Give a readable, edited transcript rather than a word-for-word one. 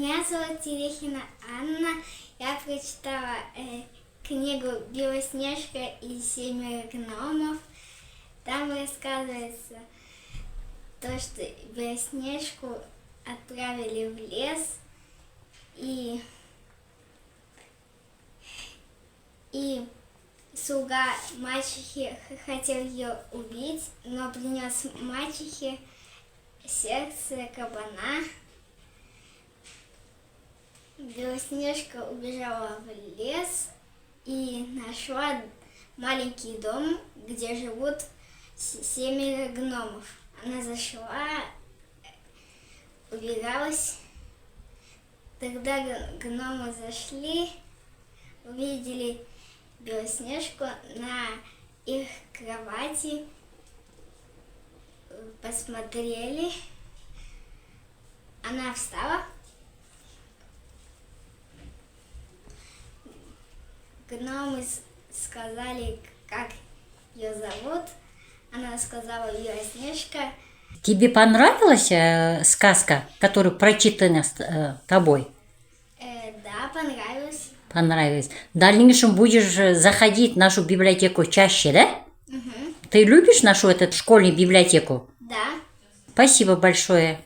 Меня зовут Терехина Анна. Я прочитала книгу «Белоснежка и семеро гномов». Там рассказывается то, что Белоснежку отправили в лес, и слуга мачехи хотел ее убить, но принес мачехе сердце кабана. Белоснежка убежала в лес и нашла маленький дом, где живут семеро гномов. Она зашла, убиралась. Тогда гномы зашли, увидели Белоснежку на их кровати, посмотрели. Она встала. Гномы сказали, как ее зовут. Она сказала Белоснежка. Тебе понравилась сказка, которая прочитана тобой? Да, понравилось. Понравилась. В дальнейшем будешь заходить в нашу библиотеку чаще, да? Угу. Ты любишь нашу школьную библиотеку? Да. Спасибо большое.